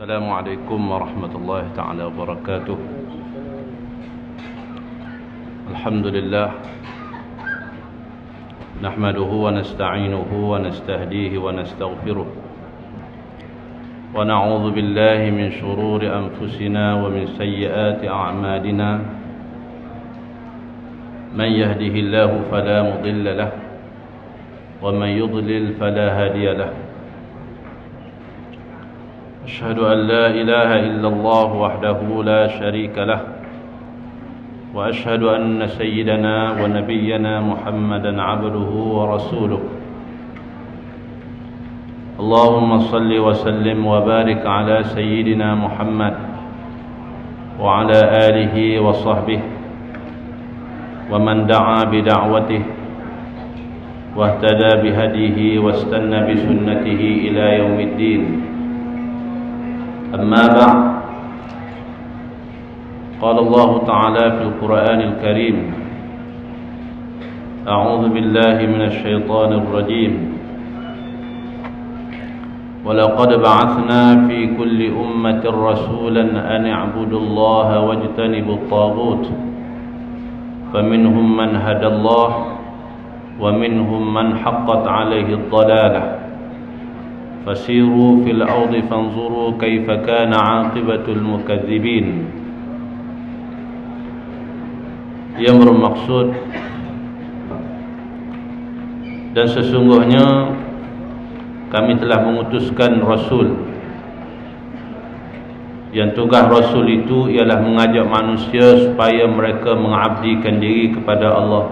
Assalamualaikum warahmatullahi ta'ala wabarakatuh. Alhamdulillah, nahmaduhu wa nasta'inuhu wa nastahdihi wa nastaghfiruh, wa na'udzu billahi min shururi anfusina wa min sayyiati a'malina. Man yahdihillahu fala mudilla lahu wa man yudlil fala hadiya lahu. أشهد أن لا إله إلا الله وحده لا شريك له وأشهد أن سيدنا ونبينا محمدا عبده ورسوله. اللهم صل وسلم وبارك على سيدنا محمد وعلى آله وصحبه ومن دعا بدعوته واهتدى بهديه واستنى بسنته إلى يوم الدين. أما بعد، قال الله تعالى في القرآن الكريم: أعوذ بالله من الشيطان الرجيم، ولقد بعثنا في كل أمة رسولا أن اعبدوا الله واجتنبوا الطاغوت فمنهم من هدى الله ومنهم من حقت عليه الضلالة فسيروا في الأرض فانظروا كيف كان عاقبة المكذبين. Yang bermaksud, dan sesungguhnya kami telah mengutuskan Rasul, yang tugas Rasul itu ialah mengajak manusia supaya mereka mengabdikan diri kepada Allah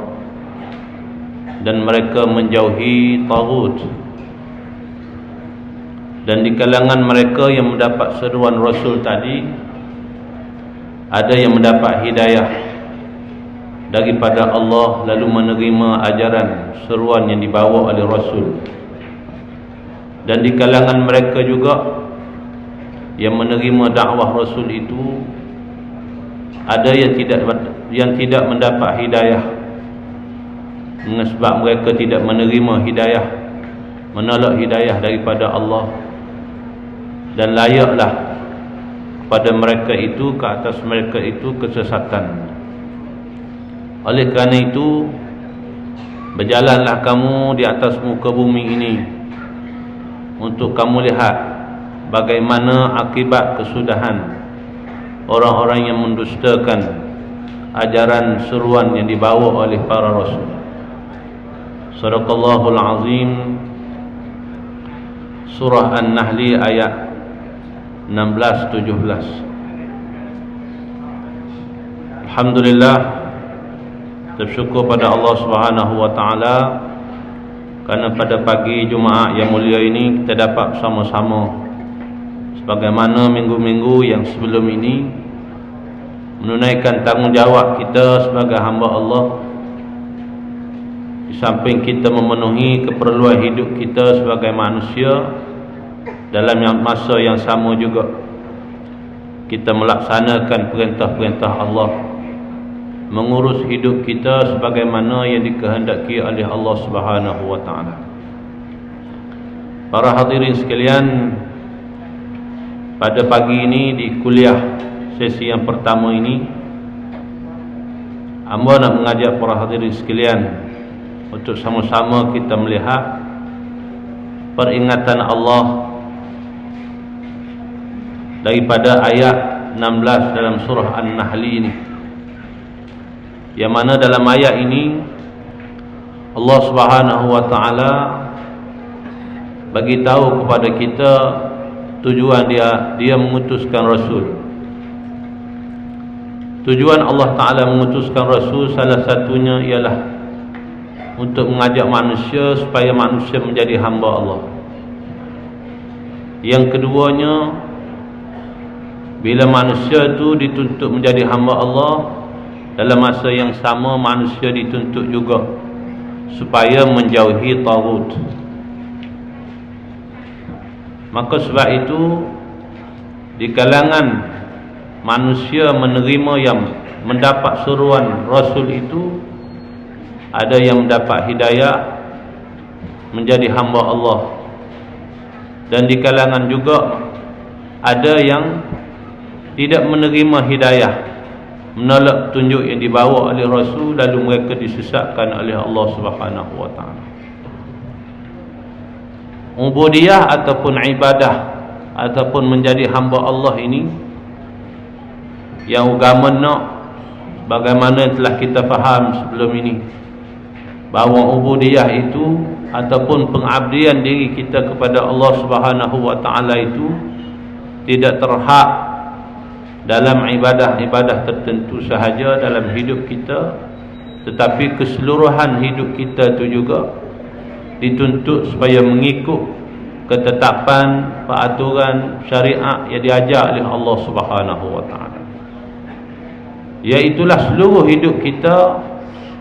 dan mereka menjauhi taghut. Dan di kalangan mereka yang mendapat seruan Rasul tadi, ada yang mendapat hidayah daripada Allah lalu menerima ajaran seruan yang dibawa oleh Rasul. Dan di kalangan mereka juga yang menerima dakwah Rasul itu, ada yang tidak mendapat hidayah, sebab mereka tidak menerima hidayah, menolak hidayah daripada Allah. Dan layaklah kepada mereka itu, ke atas mereka itu kesesatan. Oleh kerana itu, berjalanlah kamu di atas muka bumi ini untuk kamu lihat bagaimana akibat kesudahan orang-orang yang mendustakan ajaran seruan yang dibawa oleh para Rasul. Sadaqallahul Azim. Surah An-Nahl ayat 16-17. Alhamdulillah, bersyukur pada Allah Subhanahu wa taala kerana pada pagi Jumaat yang mulia ini kita dapat bersama-sama sebagaimana minggu-minggu yang sebelum ini menunaikan tanggungjawab kita sebagai hamba Allah. Di samping kita memenuhi keperluan hidup kita sebagai manusia, dalam masa yang sama juga kita melaksanakan perintah-perintah Allah, mengurus hidup kita sebagaimana yang dikehendaki oleh Allah Subhanahu wa taala. Para hadirin sekalian, pada pagi ini di kuliah sesi yang pertama ini, hamba nak mengajak para hadirin sekalian untuk sama-sama kita melihat peringatan Allah daripada ayat 16 dalam surah An-Nahl ini, yang mana dalam ayat ini Allah Subhanahu wa taala bagi tahu kepada kita tujuan dia mengutuskan Rasul. Tujuan Allah Ta'ala mengutuskan Rasul salah satunya ialah untuk mengajak manusia supaya manusia menjadi hamba Allah. Yang keduanya, bila manusia itu dituntut menjadi hamba Allah, dalam masa yang sama manusia dituntut juga supaya menjauhi taghut. Maka sebab itu di kalangan manusia menerima yang mendapat seruan Rasul itu, ada yang mendapat hidayah menjadi hamba Allah, dan di kalangan juga ada yang tidak menerima hidayah, menolak petunjuk yang dibawa oleh Rasul, lalu mereka disesatkan oleh Allah Subhanahu wa taala. Ubudiyah ataupun ibadah ataupun menjadi hamba Allah ini, yang agama nak, bagaimana telah kita faham sebelum ini, bahawa ubudiyah itu ataupun pengabdian diri kita kepada Allah Subhanahu wa taala itu tidak terhad dalam ibadah-ibadah tertentu sahaja dalam hidup kita, tetapi keseluruhan hidup kita itu juga dituntut supaya mengikut ketetapan, peraturan syariat yang diajar oleh Allah Subhanahu wa taala. Iaitulah seluruh hidup kita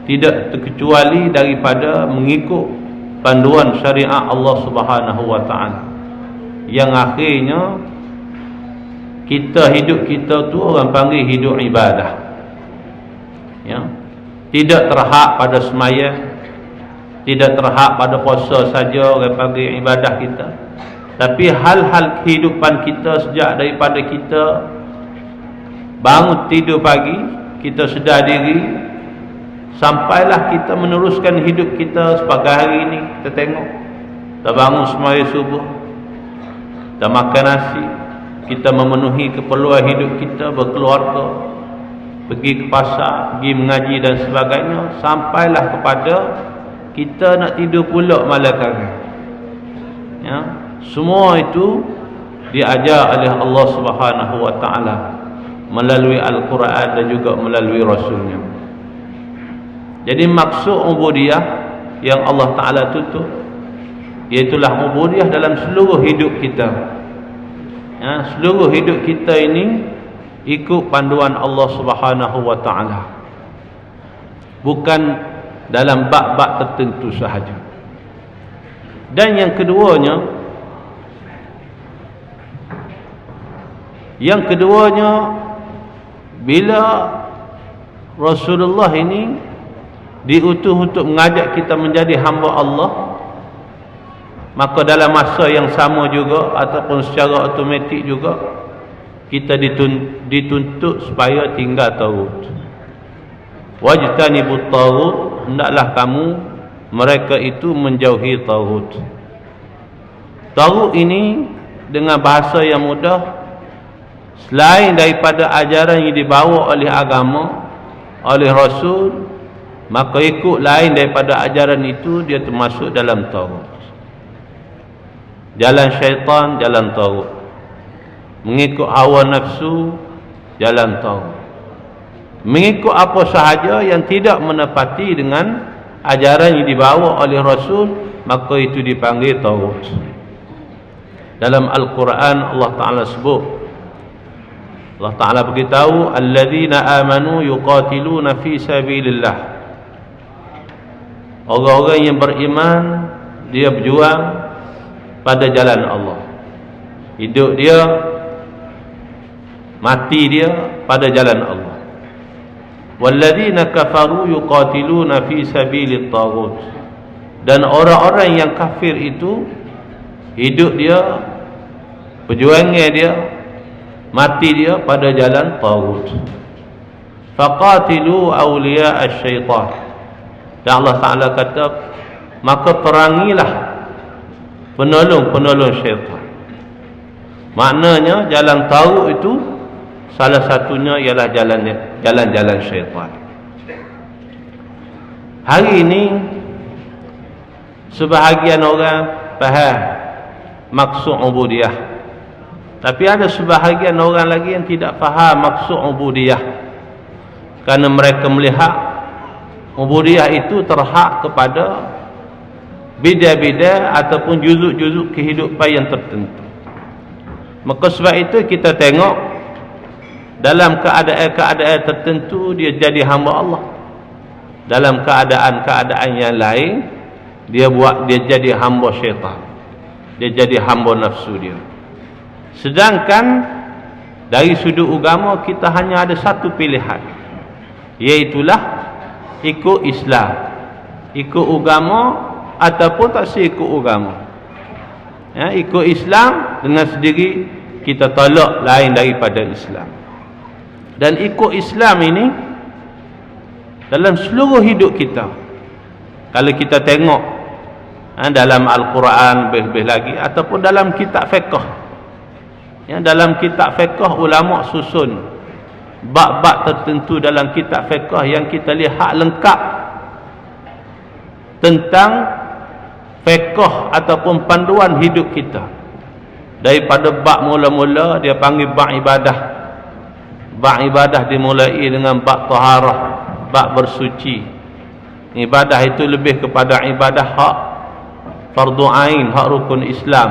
tidak terkecuali daripada mengikut panduan syariat Allah Subhanahu wa taala, yang akhirnya hidup kita tu orang panggil hidup ibadah, ya. Tidak terhad pada sembahyang, tidak terhad pada puasa saja orang panggil ibadah kita, tapi hal-hal kehidupan kita sejak daripada kita bangun tidur pagi, kita sedar diri, sampailah kita meneruskan hidup kita sebagai hari ini. Kita tengok, kita bangun sembahyang subuh, kita makan nasi, kita memenuhi keperluan hidup kita, berkeluarga, pergi ke pasar, pergi mengaji dan sebagainya, sampailah kepada kita nak tidur pula malam hari, ya. Semua itu diajar oleh Allah Subhanahu wa taala melalui Al-Quran dan juga melalui Rasulnya. Jadi maksud ubudiyah yang Allah Ta'ala tutup, iaitulah ubudiyah dalam seluruh hidup kita, ya. Seluruh hidup kita ini ikut panduan Allah Subhanahu wa ta'ala, bukan dalam bab-bab tertentu sahaja. Dan yang keduanya, bila Rasulullah ini diutus untuk mengajak kita menjadi hamba Allah, maka dalam masa yang sama juga ataupun secara automatik juga kita dituntut supaya tinggal taghut. Wajtanibut taghut, hendaklah kamu mereka itu menjauhi taghut. Taghut ini dengan bahasa yang mudah, selain daripada ajaran yang dibawa oleh agama, oleh Rasul, maka ikut lain daripada ajaran itu, dia termasuk dalam taghut. Jalan syaitan, jalan taghut. Mengikut hawa nafsu, jalan taghut. Mengikut apa sahaja yang tidak menepati dengan ajaran yang dibawa oleh Rasul, maka itu dipanggil taghut. Dalam Al-Quran Allah Ta'ala sebut, Allah Ta'ala beritahu, alladzina amanu yuqatiluna fi sabilillah. Orang-orang yang beriman, dia berjuang pada jalan Allah. Hidup dia, mati dia pada jalan Allah. Walladzina kafaru yuqatiluna fi sabilit taghut. Dan orang-orang yang kafir itu, hidup dia, perjuangan dia, mati dia pada jalan taghut. Faqatilu awliya asy-syaitan. Dan Allah Ta'ala kata, maka perangilah penolong-penolong syaitan. Maknanya jalan taghut itu salah satunya ialah jalan-jalan syaitan. Hari ini sebahagian orang faham maksud ubudiyah, tapi ada sebahagian orang lagi yang tidak faham maksud ubudiyah, kerana mereka melihat ubudiyah itu terhad kepada bid'ah-bid'ah ataupun juzuk-juzuk kehidupan yang tertentu. Maka sebab itu kita tengok dalam keadaan-keadaan tertentu dia jadi hamba Allah, dalam keadaan-keadaan yang lain dia jadi hamba syaitan, dia jadi hamba nafsu dia. Sedangkan dari sudut agama kita hanya ada satu pilihan, iaitulah ikut Islam, ikut agama ataupun tak ikut agama, ya. Ikut Islam dengan sendiri kita tolak lain daripada Islam. Dan ikut Islam ini dalam seluruh hidup kita. Kalau kita tengok dalam Al-Quran lebih-lebih lagi, ataupun dalam kitab fiqh, dalam kitab fiqh ulama susun bab-bab tertentu dalam kitab fiqh yang kita lihat lengkap tentang fiqh ataupun panduan hidup kita. Daripada bab mula-mula dia panggil bab ibadah. Bab ibadah dimulai dengan bab taharah, bab bersuci. Ibadah itu lebih kepada ibadah hak fardu ain, hak rukun Islam.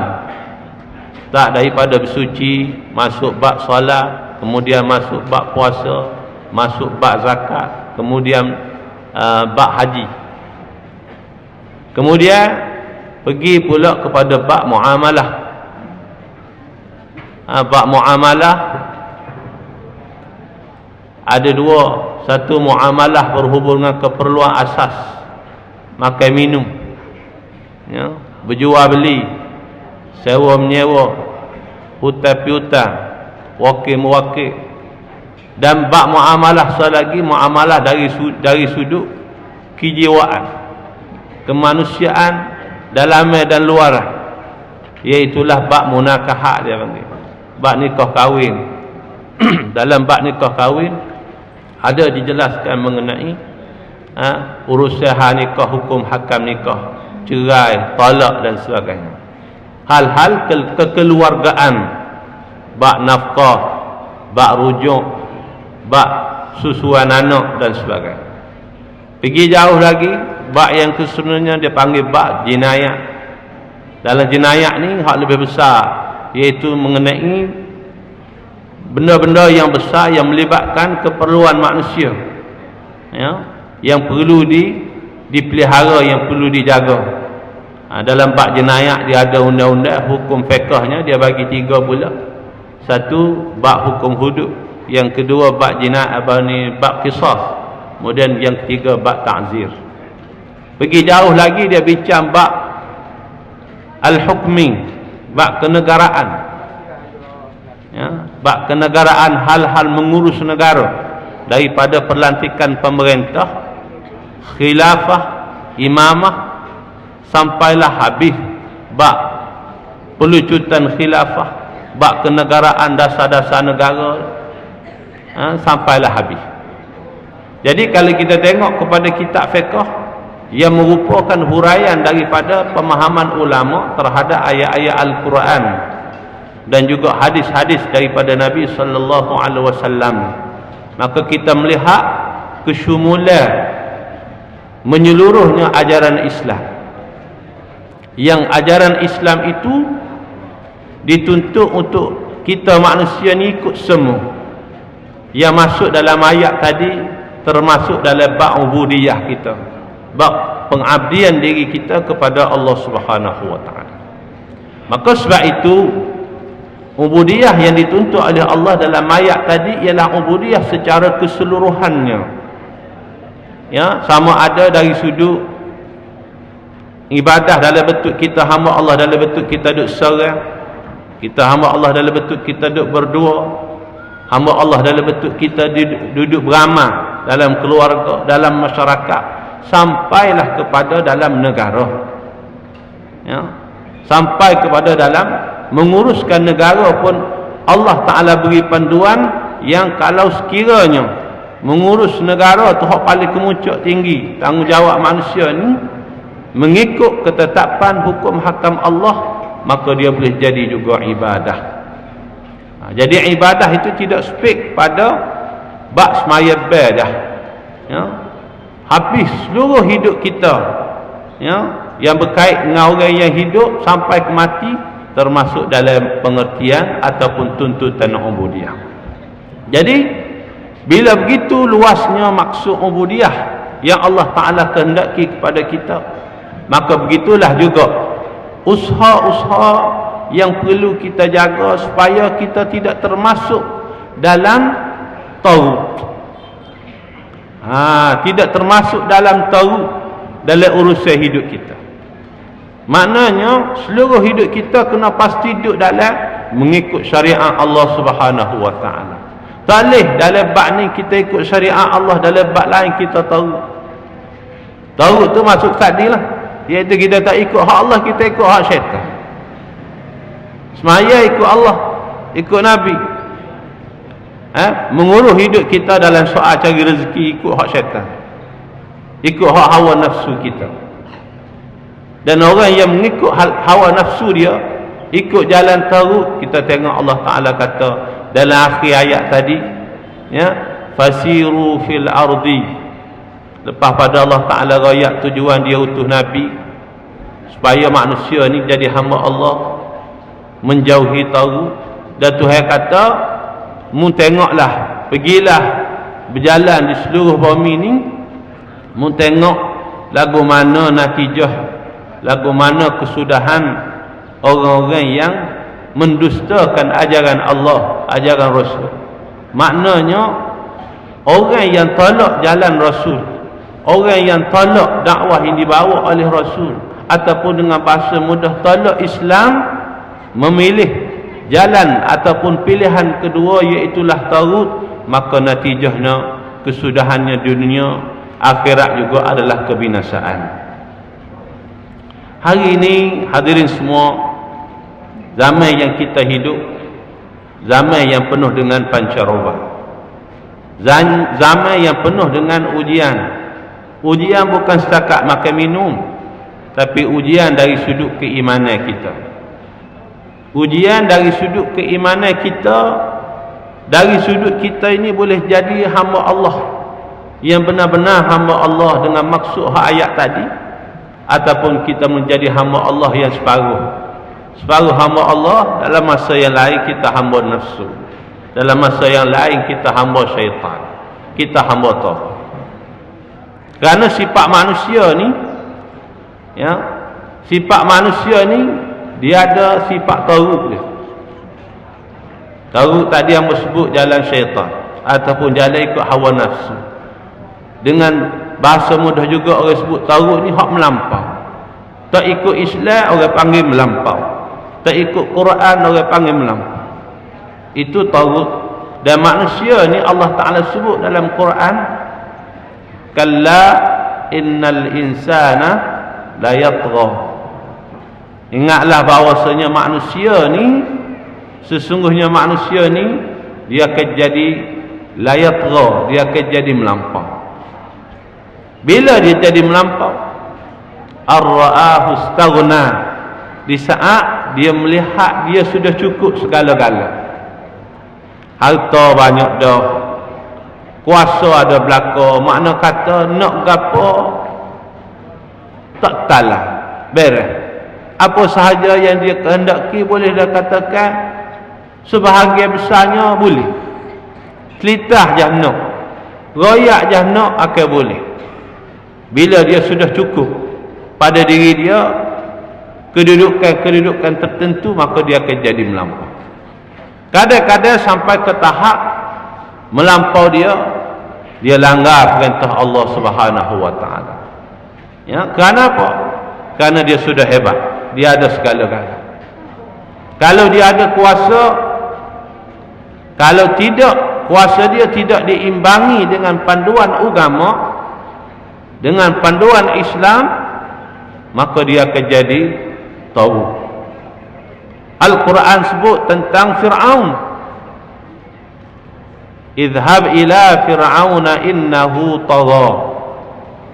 Tak daripada bersuci masuk bab solat, kemudian masuk bab puasa, masuk bab zakat, kemudian bab haji. Kemudian pergi pula kepada bab muamalah. Bab muamalah ada dua. Satu, muamalah berhubungan keperluan asas, makan minum, berjual beli, sewa menyewa, hutang piutang, wakil mewakil. Dan bab muamalah selagi muamalah dari sudut kejiwaan, kemanusiaan dalam dan luar, iaitulah bab munakahat dia panggil, bab nikah kahwin. Dalam bab nikah kahwin ada dijelaskan mengenai urusan nikah, hukum hakam nikah, cerai, talak dan sebagainya. Hal-hal kekeluargaan, bab nafkah, bab rujuk, bab susuan anak dan sebagainya. Pergi jauh lagi, bab yang keseluruhannya dia panggil bab jinayat. Dalam jinayat ni hak lebih besar, iaitu mengenai benda-benda yang besar yang melibatkan keperluan manusia, yang perlu dipelihara, yang perlu dijaga. Dalam bab jenayah dia ada undang-undang hukum fiqahnya, dia bagi 3 pula. Satu, bab hukum hudud. Yang kedua, bab jenayah bab qisas. Kemudian yang ketiga, bab ta'zir. Pergi jauh lagi dia bincang bab al-hukmi, bab kenegaraan. Bab kenegaraan, hal-hal mengurus negara, daripada perlantikan pemerintah, khilafah, imamah, sampailah habis bab pelucutan khilafah, bab kenegaraan, dasar-dasar negara, sampailah habis. Jadi kalau kita tengok kepada kitab fiqh yang merupakan huraian daripada pemahaman ulama terhadap ayat-ayat Al-Quran dan juga hadis-hadis daripada Nabi sallallahu alaihi wasallam, maka kita melihat kesyumulan menyeluruhnya ajaran Islam. Yang ajaran Islam itu dituntut untuk kita manusia ni ikut semua. Yang masuk dalam ayat tadi termasuk dalam bab ubudiyah kita, bab pengabdian diri kita kepada Allah Subhanahu wa taala. Maka sebab itu ubudiyah yang dituntut oleh Allah dalam ayat tadi ialah ubudiyah secara keseluruhannya. Sama ada dari sudut ibadah dalam bentuk kita hamba Allah, dalam bentuk kita duduk seorang, kita hamba Allah dalam bentuk kita duduk berdua, hamba Allah dalam bentuk kita duduk beramal dalam keluarga, dalam masyarakat, sampailah kepada dalam negara, sampai kepada dalam menguruskan negara pun Allah Ta'ala beri panduan yang kalau sekiranya mengurus negara tu hak paling kemuncak tinggi tanggungjawab manusia ni mengikut ketetapan hukum hakam Allah, maka dia boleh jadi juga ibadah. Jadi ibadah itu tidak spek pada bab semaya dah, habis seluruh hidup kita, yang berkait dengan orang yang hidup sampai ke mati, termasuk dalam pengertian ataupun tuntutan ubudiyah. Jadi bila begitu luasnya maksud ubudiyah yang Allah Ta'ala kehendaki kepada kita, maka begitulah juga usaha-usaha yang perlu kita jaga supaya kita tidak termasuk dalam taut. Tidak termasuk dalam taut dalam urusan hidup kita. Maknanya seluruh hidup kita kena pasti duduk dalam mengikut syariat Allah Subhanahu wa taala. Tak boleh dalam bab ni kita ikut syariat Allah, dalam bab lain kita tahu. Tahu tu masuk tadi lah, iaitu kita tak ikut hak Allah, kita ikut hak syaitan. Semaya ikut Allah, ikut Nabi, menguruh hidup kita dalam soal cari rezeki ikut hak syaitan, ikut hak hawa nafsu kita. Dan orang yang mengikut hawa nafsu dia, ikut jalan teruk, kita tengok Allah Ta'ala kata dalam akhir ayat tadi, ya, fasiru fil ardi. Lepas pada Allah Ta'ala rakyat tujuan dia utuh Nabi supaya manusia ni jadi hamba Allah, menjauhi tahu. Dan Tuhan kata, mu tengoklah, pergilah berjalan di seluruh bumi ni, mu tengok lagu mana natijah, lagu mana kesudahan orang-orang yang mendustakan ajaran Allah, ajaran Rasul. Maknanya orang yang tolak jalan Rasul, orang yang tolak dakwah yang dibawa oleh Rasul, ataupun dengan bahasa mudah tolak Islam, memilih jalan ataupun pilihan kedua iaitulah tagut, maka natijahnya kesudahannya dunia, akhirat juga adalah kebinasaan. Hari ini hadirin semua, zaman yang kita hidup, zaman yang penuh dengan pancaroba, zaman yang penuh dengan ujian. Ujian bukan setakat makan minum, tapi ujian dari sudut keimanan kita. Ujian dari sudut keimanan kita, dari sudut kita ini boleh jadi hamba Allah yang benar-benar hamba Allah dengan maksud hak ayat tadi, ataupun kita menjadi hamba Allah yang separuh hamba Allah, dalam masa yang lain kita hamba nafsu, dalam masa yang lain kita hamba syaitan, kita hamba tahu. Kerana sifat manusia ni, ya, sifat manusia ni dia ada sifat taruk dia. Taruk tadi yang bersebut jalan syaitan ataupun jalan ikut hawa nafsu. Dengan bahasa mudah juga orang sebut taruk ni hak melampau. Tak ikut Islam orang panggil melampau, tak ikut Quran orang panggil melampau. Itu taruk. Dan manusia ni Allah Ta'ala sebut dalam Quran, kalla innal insana la yatgha. Ingatlah bahawasanya manusia ni, sesungguhnya manusia ni dia akan jadi la yatgha, dia akan jadi melampau. Bila dia jadi melampau? Ar-ra'ahu istaghna, di saat dia melihat dia sudah cukup segala-gala. Harta banyak dah, kuasa ada belaka, makna kata nak gapo tak talah, beres. Apa sahaja yang dia kehendaki boleh dia katakan, sebahagian besarnya boleh. Telitah je nak, royak je nak akan boleh. Bila dia sudah cukup pada diri dia kedudukan tertentu, maka dia akan jadi melampau. Kadang-kadang sampai ke tahap melampau dia langgar perintah Allah Subhanahu wa taala. Ya, kenapa? Karena dia sudah hebat, dia ada segala-gala. Kalau dia ada kuasa, kalau tidak, kuasa dia tidak diimbangi dengan panduan agama, dengan panduan Islam, maka dia akan jadi tahu. Al-Quran sebut tentang Fir'aun, idhab ila fir'auna innahu tagha.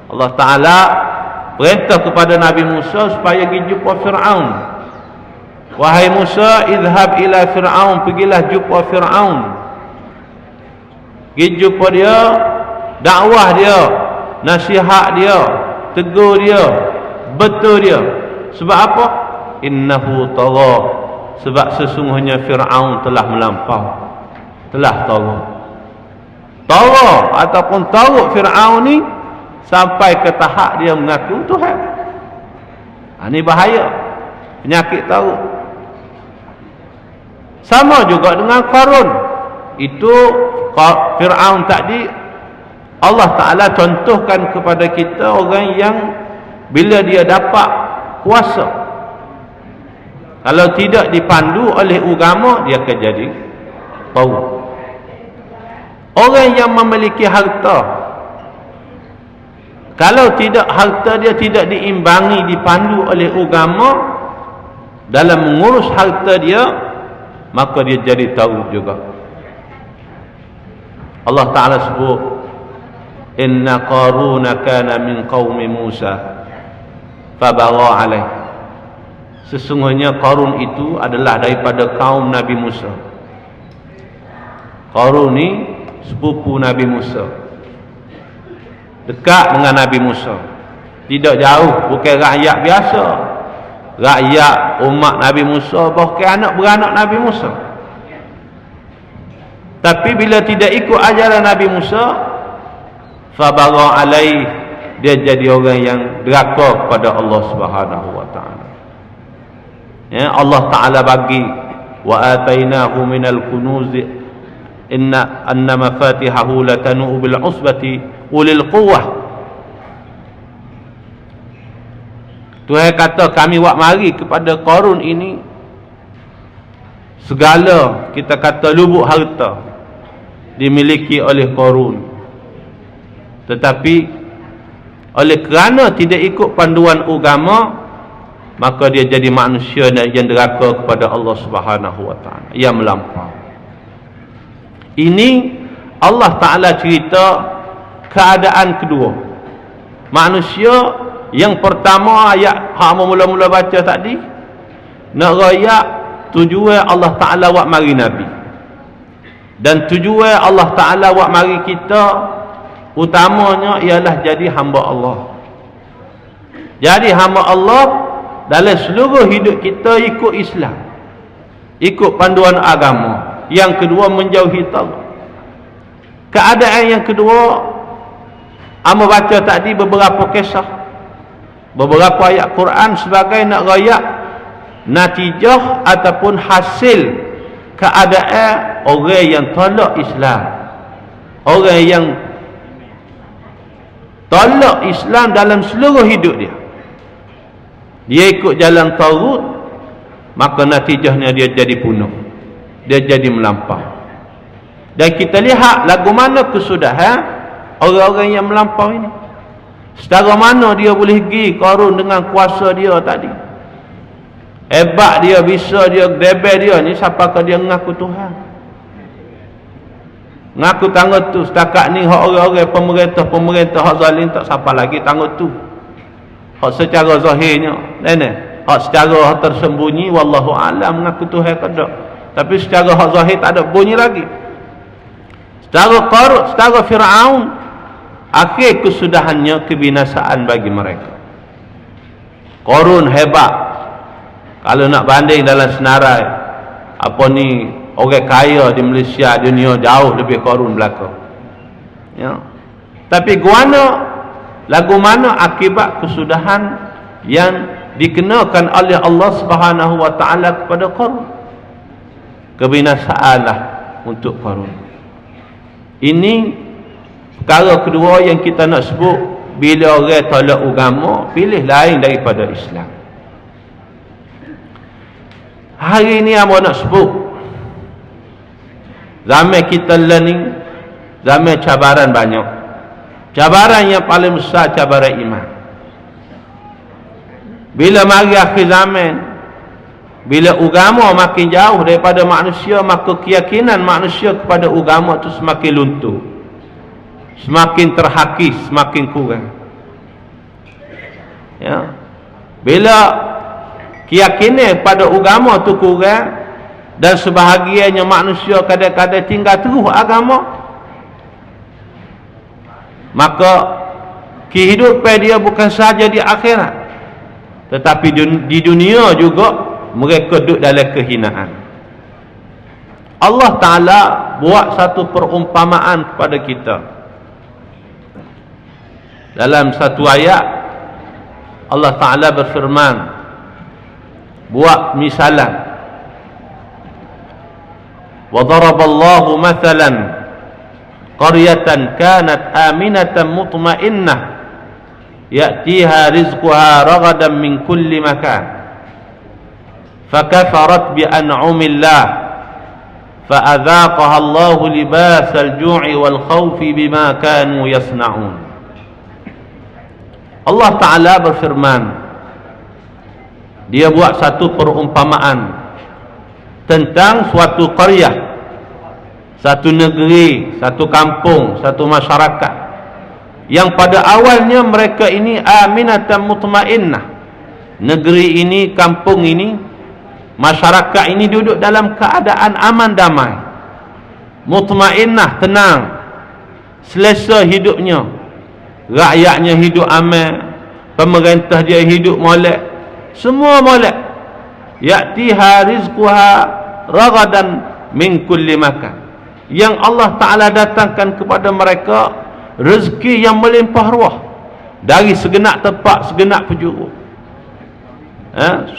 Allah Ta'ala perintah kepada Nabi Musa supaya pergi jumpa Fir'aun. Wahai Musa, idhab ila Fir'aun, pergilah jumpa Fir'aun, pergi jumpa dia, dakwah dia, nasihat dia, tegur dia, betul dia. Sebab apa? Innahu tagha, sebab sesungguhnya Fir'aun telah melampau, telah tagha ataupun taruk Fir'aun ni sampai ke tahap dia mengaku Tuhan. Ini bahaya, penyakit taruk. Sama juga dengan Qarun. Itu Fir'aun tadi, Allah Ta'ala contohkan kepada kita orang yang bila dia dapat kuasa, Kalau tidak dipandu oleh agama, dia akan jadi tahu. Orang yang memiliki harta, kalau tidak harta dia tidak diimbangi, dipandu oleh agama dalam mengurus harta dia, maka dia jadi tahu juga. Allah Ta'ala sebut, inna Qaruna kana min qaumi Musa fabagha alaih. Sesungguhnya Qarun itu adalah daripada kaum Nabi Musa. Qarun ni sepupu Nabi Musa, dekat dengan Nabi Musa, tidak jauh, bukan rakyat biasa, rakyat umat Nabi Musa, bahkan anak beranak Nabi Musa. Tapi bila tidak ikut ajaran Nabi Musa, fabagha alaih, dia jadi orang yang deraka kepada Allah Subhanahu wa taala. Ya, Allah Taala bagi, wa atainahu minal kunuz anna mafatihahu latanu bil usbati ulil quwwah. Tuhan kata kami buat mari kepada Qarun ini segala, kita kata lubuk harta dimiliki oleh Qarun, tetapi oleh kerana tidak ikut panduan agama, maka dia jadi manusia yang deraka kepada Allah Subhanahu wa taala, yang melampau. Ini Allah Ta'ala cerita keadaan kedua manusia. Yang pertama, ayat hak mula-mula baca tadi, nak rayak tujuan Allah Ta'ala buat mari Nabi, dan tujuan Allah Ta'ala buat mari kita utamanya ialah jadi hamba Allah. Jadi hamba Allah dalam seluruh hidup kita ikut Islam, ikut panduan agama. Yang kedua, menjauhi tagut. Keadaan yang kedua, amba baca tadi beberapa kisah, beberapa ayat Quran sebagai nak rayak natijah ataupun hasil keadaan orang yang tolak Islam, orang yang tolak Islam dalam seluruh hidup dia. Dia ikut jalan tagut, maka natijahnya dia jadi punah, dia jadi melampau. Dan kita lihat lagu mana kesudahan orang-orang yang melampau ini. Setara mana dia boleh pergi Qarun dengan kuasa dia tadi, hebat dia, bisa dia, debel dia ni, siapakah dia mengaku Tuhan, mengaku tangga tu. Setakat ni hak orang-orang pemerintah hak zalim tak siapa lagi tangga tu. Hak secara zahirnya, hak secara tersembunyi wallahu alam mengaku Tuhan kada, tapi secara hak zahir tak ada bunyi lagi. Secara Qarun, secara Firaun, akhir kesudahannya kebinasaan bagi mereka. Qarun hebat, kalau nak banding dalam senarai apa ni, orang kaya di Malaysia, dunia jauh lebih Qarun belaka. Ya. Tapi lagu mana akibat kesudahan yang dikenakan oleh Allah Subhanahu wa taala kepada Qarun? Kebinasaanlah untuk Qarun. Ini perkara kedua yang kita nak sebut. Bila orang tolak agama, pilih lain daripada Islam. Hari ini apa nak sebut, zaman kita learning, zaman cabaran banyak. Cabaran yang paling besar cabaran iman. Bila mari akhir zaman, bila agama makin jauh daripada manusia, maka keyakinan manusia kepada agama itu semakin luntur, semakin terhakis, semakin kurang. Ya. Bila keyakinan pada agama itu kurang, dan sebahagiannya manusia kadang-kadang tinggal terus agama, maka kehidupan dia bukan sahaja di akhirat, tetapi di dunia juga mereka duduk dalam kehinaan. Allah Ta'ala buat satu perumpamaan kepada kita dalam satu ayat. Allah Ta'ala berfirman, buat misalan, wa daraballahu mathalan qaryatan kanat aminatan mutmainnah ya'tiha rizquha ragadan min kulli makan fakafarat bi an'umillah fa'adzaqaha Allahu libasal ju'i wal khawfi bima kanu yasna'un. Allah Ta'ala berfirman, dia buat satu perumpamaan tentang suatu qaryah, satu negeri, satu kampung, satu masyarakat yang pada awalnya mereka ini aminatan mutmainnah. Negeri ini, kampung ini, masyarakat ini duduk dalam keadaan aman damai, mutmainnah, tenang, selesa hidupnya, rakyatnya hidup aman, pemerintah dia hidup molek, semua molek. Ya'tiha rizquha ragadan min kulli makan. Yang Allah Ta'ala datangkan kepada mereka rezeki yang melimpah ruah dari segenap tempat, segenap penjuru.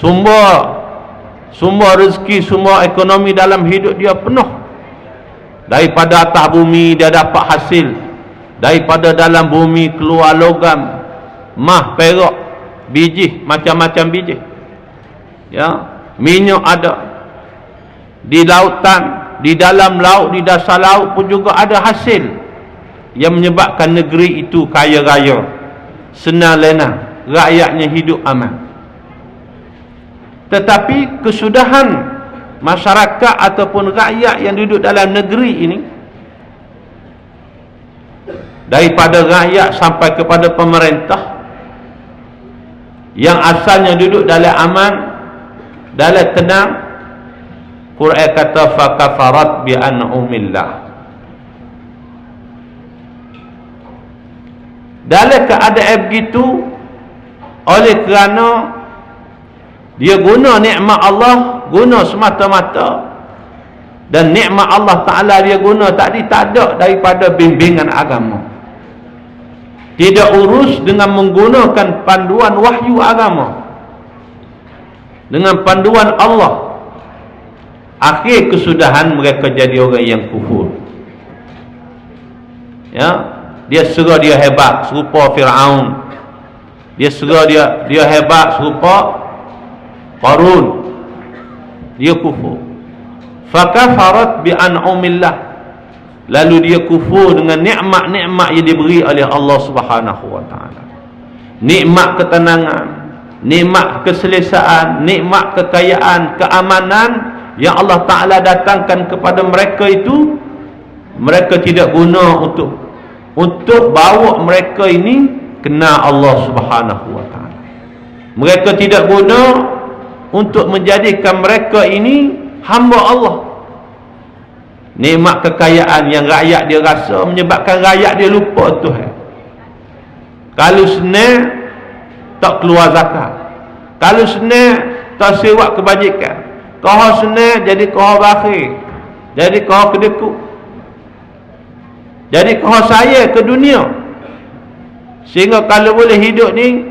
Semua rezeki, semua ekonomi dalam hidup dia penuh. Daripada atas bumi dia dapat hasil, daripada dalam bumi keluar logam, mah, perak, biji, macam-macam biji. Ya, minyak ada di lautan, di dalam laut, di dasar laut pun juga ada hasil yang menyebabkan negeri itu kaya raya, senang lena, rakyatnya hidup aman. Tetapi kesudahan masyarakat ataupun rakyat yang duduk dalam negeri ini, daripada rakyat sampai kepada pemerintah, yang asalnya duduk dalam aman, dalam tenang, Quran kata fakafarat bi an'umillah. Dalam keadaan begitu, oleh kerana dia guna nikmat Allah, guna semata-mata, dan nikmat Allah Ta'ala dia guna tadi tak ada daripada bimbingan agama, tidak urus dengan menggunakan panduan wahyu agama, dengan panduan Allah. Akhir kesudahan mereka jadi orang yang kufur. Ya, dia serah dia hebat serupa Firaun, dia serah dia hebat serupa Qarun, dia kufur. Fakafarat bi an'umillah, lalu dia kufur dengan nikmat-nikmat yang diberi oleh Allah Subhanahu wa taala. Nikmat ketenangan, nikmat keselesaan, nikmat kekayaan, keamanan yang Allah Ta'ala datangkan kepada mereka itu, mereka tidak guna untuk bawa mereka ini kenal Allah Subhanahu wa taala. Mereka tidak guna untuk menjadikan mereka ini hamba Allah. Nikmat kekayaan yang rakyat dia rasa menyebabkan rakyat dia lupa Tuhan. Kalau senang tak keluar zakat, kalau senang tak sewa kebajikan, kalau senang jadi kau bakhil, jadi kau kedekut, jadi kau saya ke dunia, sehingga kalau boleh hidup ni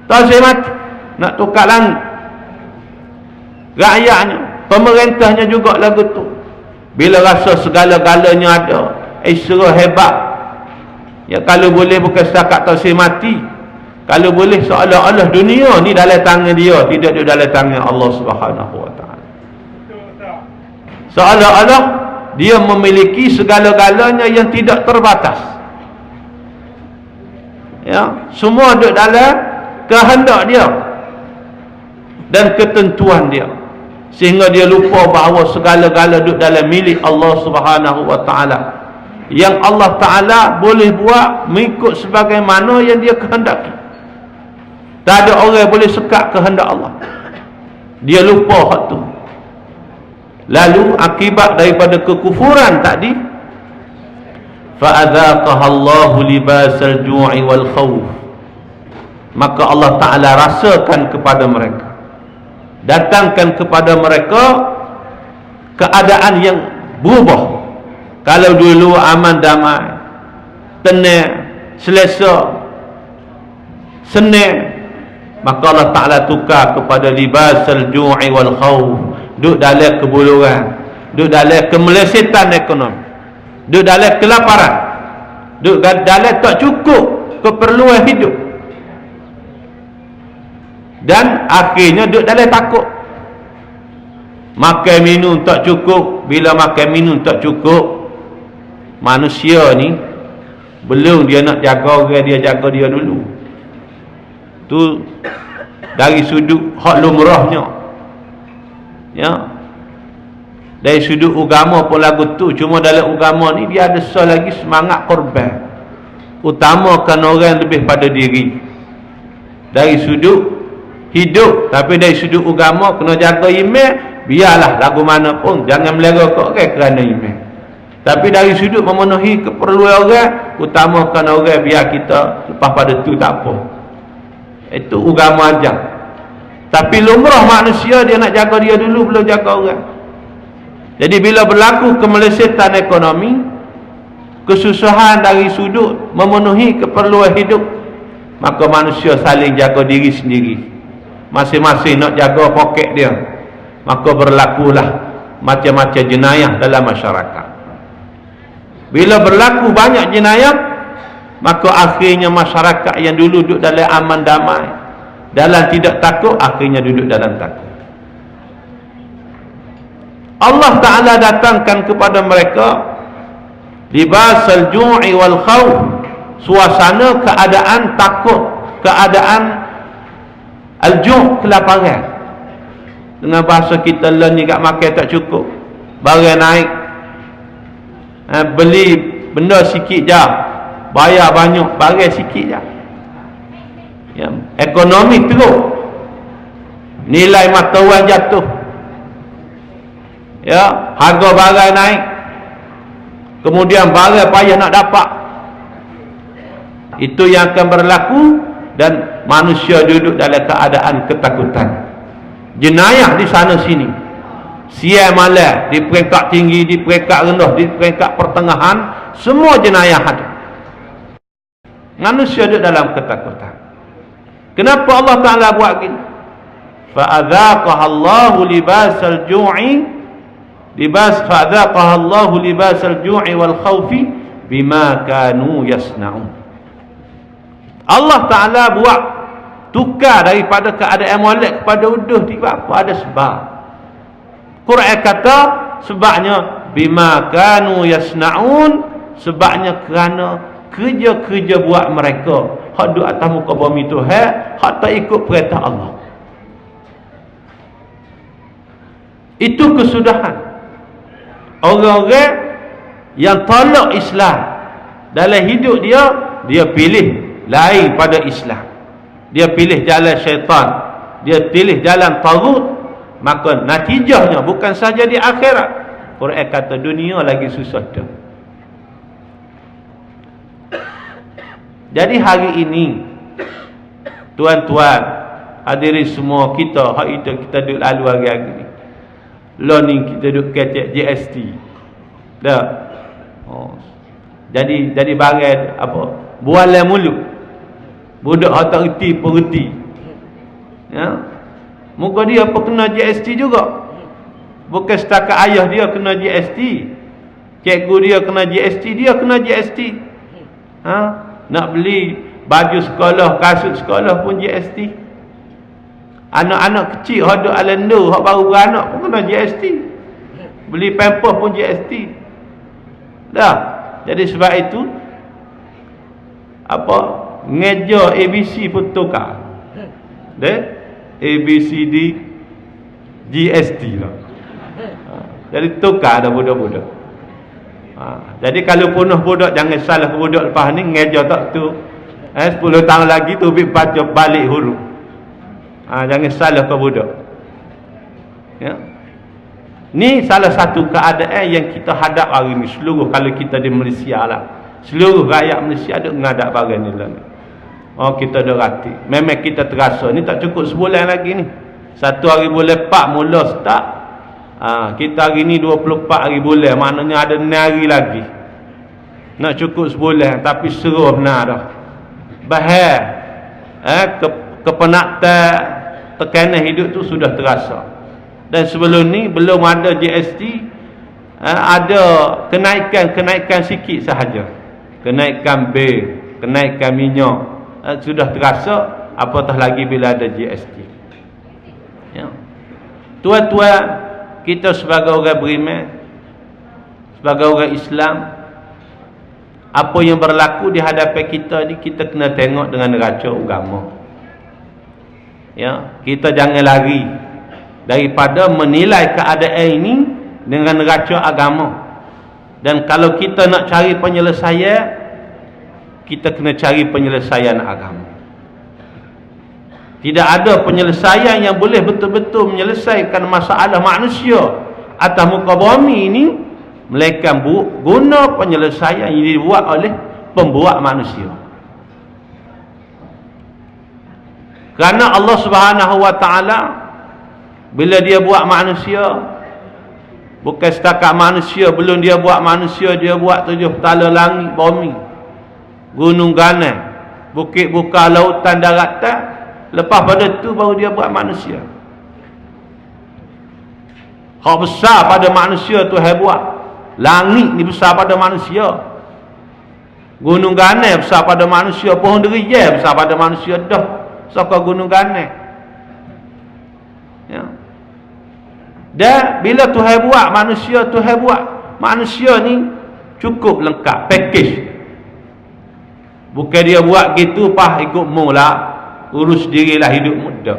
tak saya mati nak tukar langit. Rakyatnya, pemerintahnya juga lagu tu, bila rasa segala-galanya ada, Israel hebat, ya kalau boleh bukan setakat tak saya mati, kalau boleh seolah-olah dunia ni dalam tangan dia, tidak di dalam tangan Allah Subhanahu wa taala. Seolah-olah dia memiliki segala-galanya yang tidak terbatas. Ya, semua duduk dalam kehendak dia dan ketentuan dia, sehingga dia lupa bahawa segala-gala duduk dalam milik Allah Subhanahu wa taala, yang Allah Ta'ala boleh buat mengikut sebagaimana yang dia kehendaki. Tak ada orang boleh sekat kehendak Allah. Dia lupa hak tu. Lalu akibat daripada kekufuran tadi, fa'adzaqaha Allahu libasal ju'i wal khawf, maka Allah Ta'ala rasakan kepada mereka, datangkan kepada mereka keadaan yang berubah. Kalau dulu aman damai, tenang, selesa, senang, maka Allah Ta'ala tukar kepada libasal ju'i wal khawf, duduk dalam kebuluran, duduk dalam kemelesetan ekonomi, duduk dalam kelaparan, duduk dalam tak cukup keperluan hidup, dan akhirnya duduk dalam takut. Makan minum tak cukup. Bila makan minum tak cukup, manusia ni belum dia nak jaga orang, dia jaga dia dulu. Tu dari sudut hak lumrahnya. Ya. Dari sudut agama pun lagu tu. Cuma dalam agama ni dia ada lagi semangat korban. Utamakan orang lebih pada diri. Dari sudut hidup, tapi dari sudut agama kena jaga iman. Biarlah lagu mana pun, jangan melera ke orang kerana iman. Tapi dari sudut memenuhi keperluan orang, utamakan orang, biar kita lepas pada tu tak apa. Itu agama ajar. Tapi lumrah manusia dia nak jaga dia dulu, belum jaga orang. Jadi bila berlaku kemelesetan ekonomi, kesusahan dari sudut memenuhi keperluan hidup, maka manusia saling jaga diri sendiri. Masing-masing nak jaga poket dia. Maka berlakulah macam-macam jenayah dalam masyarakat. Bila berlaku banyak jenayah, maka akhirnya masyarakat yang dulu duduk dalam aman damai, dalam tidak takut, akhirnya duduk dalam takut. Allah Ta'ala datangkan kepada mereka libasal ju'i wal khawf, suasana keadaan takut, keadaan al-ju', kelaparan. Dengan bahasa kita lah ni, kat makan tak cukup, barang naik, beli benda sikit je, bayar banyak, barang sikit je. Ya, ekonomi teruk, nilai mata wang jatuh, ya, harga barang naik, kemudian barang payah nak dapat. Itu yang akan berlaku, dan manusia duduk dalam keadaan ketakutan. Jenayah di sana sini, siang malam, di peringkat tinggi, di peringkat rendah, di peringkat pertengahan, semua jenayah ada. Manusia duduk dalam ketakutan. Kenapa Allah Ta'ala buat gini? Fa'adzaqaha Allahu libasal ju'i fa'adzaqaha Allahu libasal ju'i wal khawfi bima kanu yasna'un. Allah Ta'ala buat tukar daripada keadaan molek kepada uduh. Tiba apa? Ada sebab. Quran kata sebabnya bima kanu yasna'un, sebabnya kerana kerja-kerja buat mereka hak duduk atas muka bumi Tuhan, hak tak ikut perintah Allah. Itu kesudahan orang-orang yang tolak Islam dalam hidup dia. Dia pilih lain pada Islam, dia pilih jalan syaitan, dia pilih jalan tagut. Maka natijahnya bukan saja di akhirat, Quran kata dunia lagi susah dah. Jadi hari ini, tuan-tuan, hadirin semua, kita duduk lalu hari-hari ni, lo ni kita duduk kecek GST dah. Jadi barang apa, bualan mulut, budak tak reti pun reti, ya. Muka dia apa kena GST juga. Bukan setakat ayah dia kena GST, cikgu dia kena GST, dia kena GST. Nak beli baju sekolah, kasut sekolah pun GST. Anak-anak kecil hak duk alendo, hak baru beranak pun kena GST. Beli pampers pun GST. Dah. Jadi sebab itu apa, ngeja ABC pun tukar. Deh, ABCD GST lah. Jadi tukar dah budak-budak. Jadi kalau punah budak, jangan salah ke budak lepas ni ngeja tak tu. 10 tahun lagi tu baca balik huruf. Jangan salah ke budak. Ya. Ni salah satu keadaan yang kita hadap hari ni seluruh, kalau kita di Malaysia lah. Seluruh rakyat Malaysia ada menghadap barang ni lah. Kita dah rati. Memang kita terasa ni tak cukup sebulan lagi ni. 1 hari bulan 4 mula start. Kita hari ni 24 hari bulan, maknanya ada 6 hari lagi nak cukup sebulan. Tapi seruh benar dah. Bahaya kepenatan, tekanan hidup tu sudah terasa. Dan sebelum ni belum ada GST, ada kenaikan sikit sahaja. Kenaikan bil, kenaikan minyak, sudah terasa, apatah lagi bila ada GST. Ya. Tuan-tuan, kita sebagai orang beriman, sebagai orang Islam, apa yang berlaku di hadapan kita ni, kita kena tengok dengan neraca agama. Ya, kita jangan lari daripada menilai keadaan ini dengan neraca agama. Dan kalau kita nak cari penyelesaian, kita kena cari penyelesaian agama. Tidak ada penyelesaian yang boleh betul-betul menyelesaikan masalah manusia atas muka bumi ini melainkan guna penyelesaian yang dibuat oleh pembuat manusia. Kerana Allah Subhanahu wa taala bila dia buat manusia, bukan setakat manusia, belum dia buat manusia, dia buat 7 petala langit, bumi, gunung ganai, bukit buka, lautan, daratan. Lepas pada tu baru dia buat manusia. Hak besar pada manusia tu buat. Langit ni besar pada manusia. Gunung ganai besar pada manusia. Pohon derian besar pada manusia. Dah sokong gunung ganai. Ya. Dan bila Tuhan buat manusia, Tuhan buat manusia ni cukup lengkap, package. Bukan dia buat gitu pah ikut mula, urus dirilah hidup muda.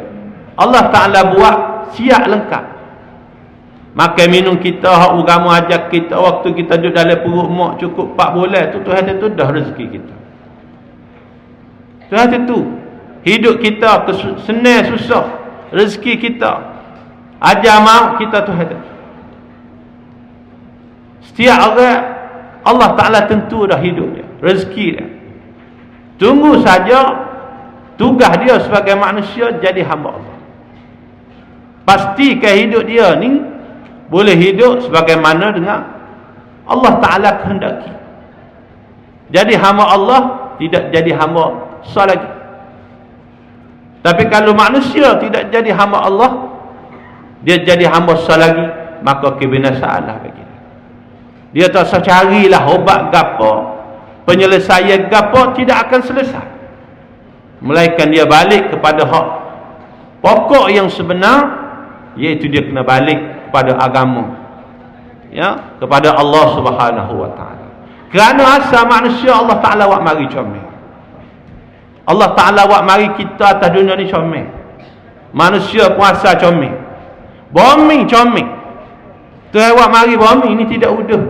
Allah Ta'ala buat siap lengkap. Makan minum kita, hak agama ajar kita, waktu kita duduk dalam perut mak cukup 4 bulan tu, Tuhan tentu dah rezeki kita. Tuhan tentu hidup kita senang susah, rezeki kita ajar mau kita, Tuhan tentu. Setiap orang Allah Ta'ala tentu dah hidup dia, rezeki dia. Tunggu saja tugas dia sebagai manusia jadi hamba Allah. Pastikan hidup dia ni boleh hidup sebagaimana dengan Allah Ta'ala kehendaki. Jadi hamba Allah, tidak jadi hamba sah lagi. Tapi kalau manusia tidak jadi hamba Allah, dia jadi hamba sah lagi, maka kebinasaan lah bagi dia. Dia tak usah carilah obat gapo, penyelesaian gapo, tidak akan selesai. Melainkan dia balik kepada hak pokok yang sebenar, iaitu dia kena balik kepada agama, ya, kepada Allah Subhanahu wa taala. Kerana asal manusia Allah Taala buat mari comel. Allah Taala buat mari kita atas dunia ni comel. Manusia pun asal comel. Bumi comel. Tuhan buat mari bumi ni tidak udah.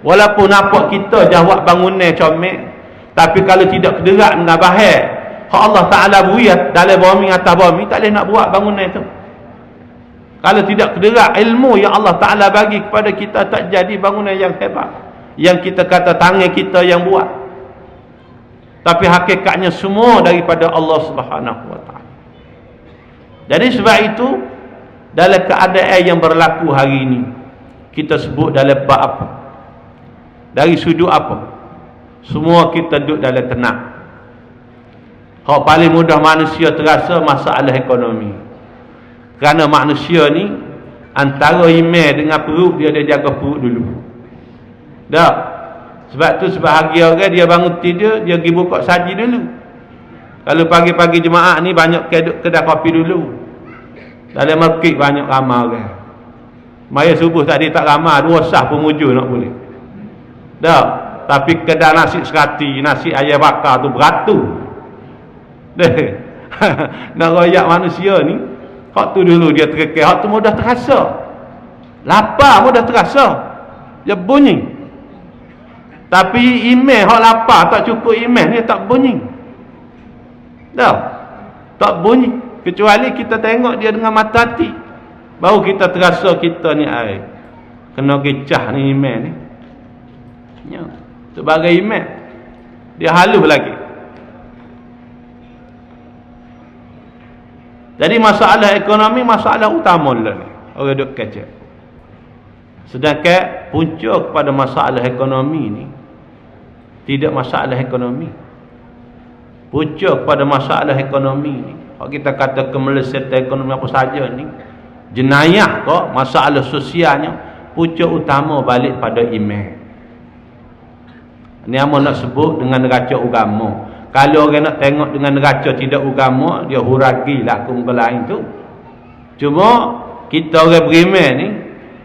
Walaupun nampak kita jawab bangunan comel, tapi kalau tidak kederak dengan bahaya Allah Ta'ala buat dalam bumi atas bumi, tak boleh nak buat bangunan itu. Kalau tidak kederak ilmu yang Allah Ta'ala bagi kepada kita, tak jadi bangunan yang hebat, yang kita kata tangan kita yang buat. Tapi hakikatnya semua daripada Allah Subhanahu wa Ta'ala. Jadi sebab itu, dalam keadaan yang berlaku hari ini, kita sebut dalam bab apa, dari sudut apa, semua kita duduk dalam tenang. Hak paling mudah manusia terasa masalah ekonomi. Kerana manusia ni antara iman dengan perut, dia jaga perut dulu. Dah. Sebab tu sebahagian orang dia bangun tidur, dia pergi buka saji dulu. Kalau pagi-pagi jemaah ni banyak kedai kopi dulu. Dalam masjid banyak ramai orang. Maya subuh tadi tak ramai, 2 sah penguju nak boleh. Dah. Tapi kedai nasi serati, nasi ayam bakar tu beratus. Nak royak manusia ni, hak tu dulu dia terkekeh, hak tu mudah terasa. Lapar mudah terasa, dia bunyi. Tapi iman hak lapar tak cukup, iman dia tak bunyi. Dah, tak bunyi. Kecuali kita tengok dia dengan mata hati, baru kita terasa kita ni air kena gecah ni iman ni. Ya, sebagai iman dia halus lagi. Jadi masalah ekonomi masalah utama lah ni, orang duk kacau. Sedangkan punca kepada masalah ekonomi ni tidak masalah ekonomi. Punca kepada masalah ekonomi ni, kalau kita kata kemelesatan ekonomi apa saja ni, jenayah kok, masalah sosialnya, punca utama balik pada iman. Ni amat nak sebut dengan neraca agama. Kalau orang nak tengok dengan neraca tidak agama, dia huragilah ke muka lain tu. Cuma kita orang beriman ni,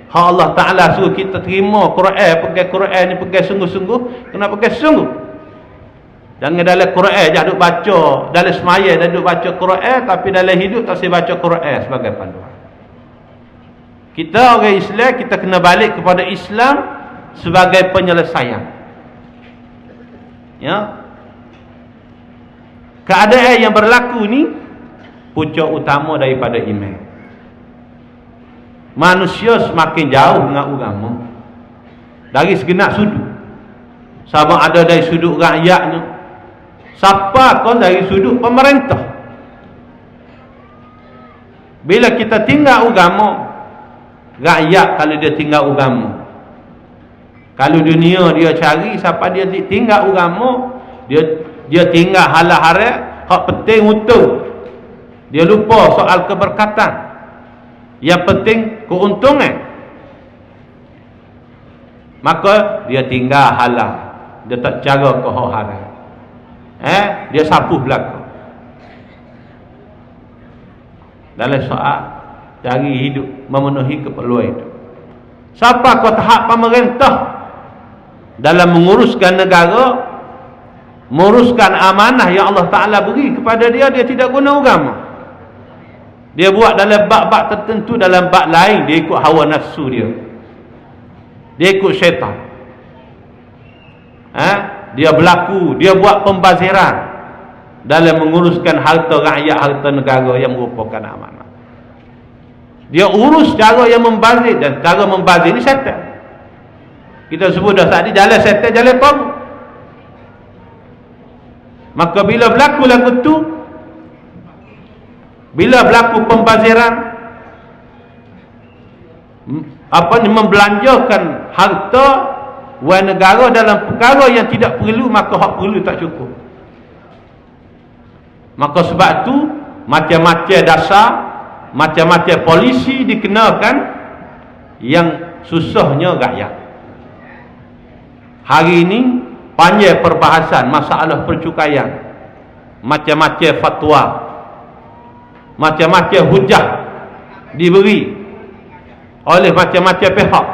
Hak Allah Ta'ala suruh kita terima Quran, pegang Quran ni pegang sungguh-sungguh, kena pegang sungguh. Jangan dalam Quran je duk baca, dalam semaya dah duk baca Quran, tapi dalam hidup tak saya baca Quran sebagai panduan. Kita orang Islam, kita kena balik kepada Islam sebagai penyelesaian. Ya. Keadaan yang berlaku ni puncak utama daripada iman. Manusia semakin jauh dengan agama dari segenap sudut. Sama ada dari sudut rakyatnya, siapa kau dari sudut pemerintah. Bila kita tinggal agama, rakyat kalau dia tinggal agama, kalau dunia dia cari siapa dia tinggal agama, dia tinggal halal haram, hak penting utuh. Dia lupa soal keberkatan. Yang penting keuntungan. Maka dia tinggal halal, dia tak cara ke hak haram. Dia sapuh belaka dalam soal cari hidup, memenuhi keperluan itu. Siapa kau tahap pemerintah dalam menguruskan negara, menguruskan amanah yang Allah Ta'ala beri kepada dia, dia tidak guna agama. Dia buat dalam bab-bab tertentu, dalam bab lain dia ikut hawa nafsu dia, dia ikut syaitan. Dia berlaku, dia buat pembaziran dalam menguruskan harta rakyat, harta negara yang merupakan amanah. Dia urus cara yang membazir, dan cara membazir ni syaitan. Kita sebut dah tadi, jalan syaitan, jalan tagut. Maka bila berlaku lagu tu, bila berlaku pembaziran, membelanjakan harta wang negara dalam perkara yang tidak perlu, maka hak perlu tak cukup. Maka sebab tu macam-macam dasar, macam-macam polisi dikenakan yang susahnya rakyat. Hari ini panjang perbahasan masalah percukaian, macam-macam fatwa, macam-macam hujah diberi oleh macam-macam pihak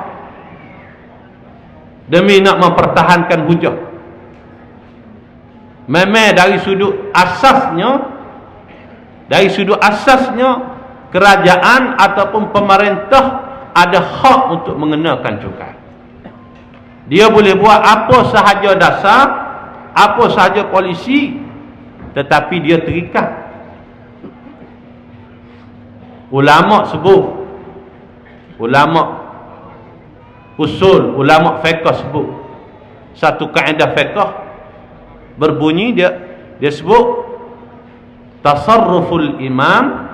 demi nak mempertahankan hujah. Memang dari sudut asasnya kerajaan ataupun pemerintah ada hak untuk mengenakan cukai. Dia boleh buat apa sahaja dasar, apa sahaja polisi, tetapi dia terikat. Ulama sebut, ulama usul, ulama fiqh sebut satu kaedah fiqh berbunyi, dia sebut tasarruful imam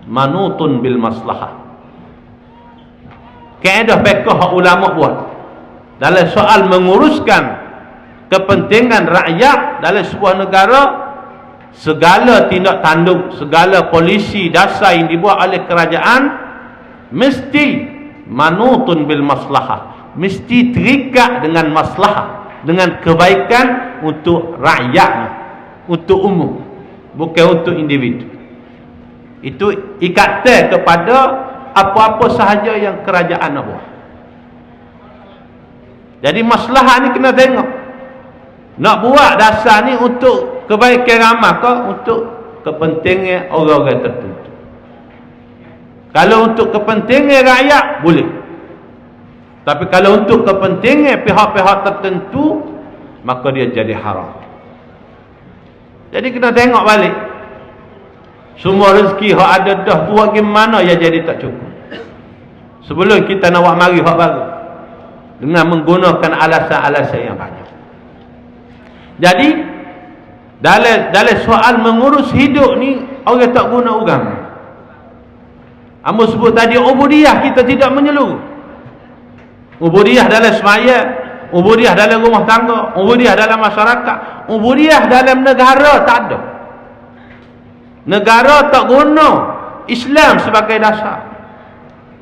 manutun bil maslahah. Kaedah fiqh ulama buat dalam soal menguruskan kepentingan rakyat dalam sebuah negara, segala tindak tanduk, segala polisi dasar yang dibuat oleh kerajaan mesti manutun bil maslahah, mesti terikat dengan maslahah, dengan kebaikan untuk rakyatnya, untuk umum, bukan untuk individu. Itu ikatan kepada apa-apa sahaja yang kerajaan nak buat. Jadi maslahah ni kena tengok, nak buat dasar ni untuk kebaikan ramai ke untuk kepentingan orang-orang tertentu. Kalau untuk kepentingan rakyat boleh, tapi kalau untuk kepentingan pihak-pihak tertentu, maka dia jadi haram. Jadi kena tengok balik. Semua rezeki hak ada dah buat gimana ya jadi tak cukup. Sebelum kita nak buat mari hak baru dengan menggunakan alasan-alasan yang banyak. Jadi dalam soal mengurus hidup ni, orang tak guna agama. Amba sebut tadi, ubudiyah kita tidak menyeluruh. Ubudiyah dalam semaya, ubudiyah dalam rumah tangga, ubudiyah dalam masyarakat, ubudiyah dalam negara tak ada. Negara tak guna Islam sebagai dasar,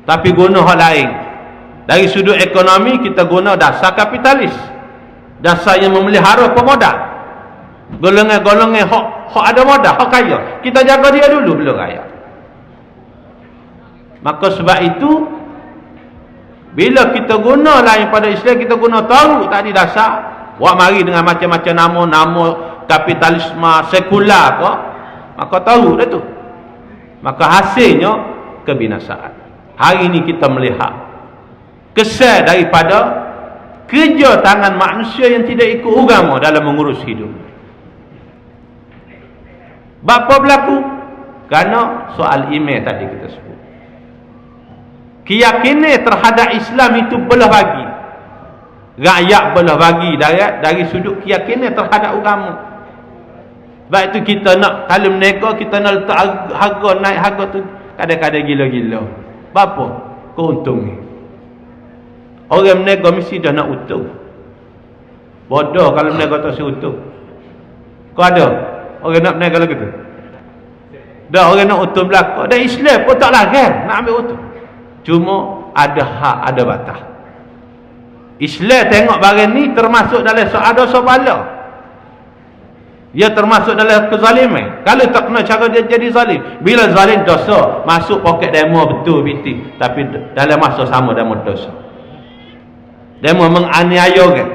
tapi guna hal lain. Dari sudut ekonomi kita guna dasar kapitalis, dasar yang memelihara pemodal, golongan-golongan hak ada modal, hak kaya, kita jaga dia dulu belum kaya. Maka sebab itu Bila kita guna lain pada Islam, kita guna tahu tadi dasar. Buat mari dengan macam-macam nama kapitalisme sekular apa, maka tahu dah tu. Maka hasilnya kebinasaan. Hari ini kita melihat kesan daripada kerja tangan manusia yang tidak ikut agama dalam mengurus hidup. Apa berlaku? Kerana soal email tadi kita sebut. Keyakinan terhadap Islam itu belah bagi. Rakyat belah bagi dari sudut keyakinan terhadap agama. Sebab itu kita nak, kalau menega kita nak letak harga, naik harga tu kadang-kadang gila-gila. Apa? Keuntungan. Orang menega mesti dah nak utuh. Bodoh kalau menega tak si utuh. Kau ada? Orang nak menega lagi tu? Dah orang nak utuh belakang. Dah Islam pun tak lagar nak ambil utuh. Cuma ada hak, ada batas. Islam tengok barang ni termasuk dalam ada sobala. Dia termasuk dalam kezaliman. Kalau tak kena cara dia jadi zalim. Bila zalim dosa, masuk poket demo betul biti. Tapi dalam masa sama demo dosa. Demo menganiaya orang.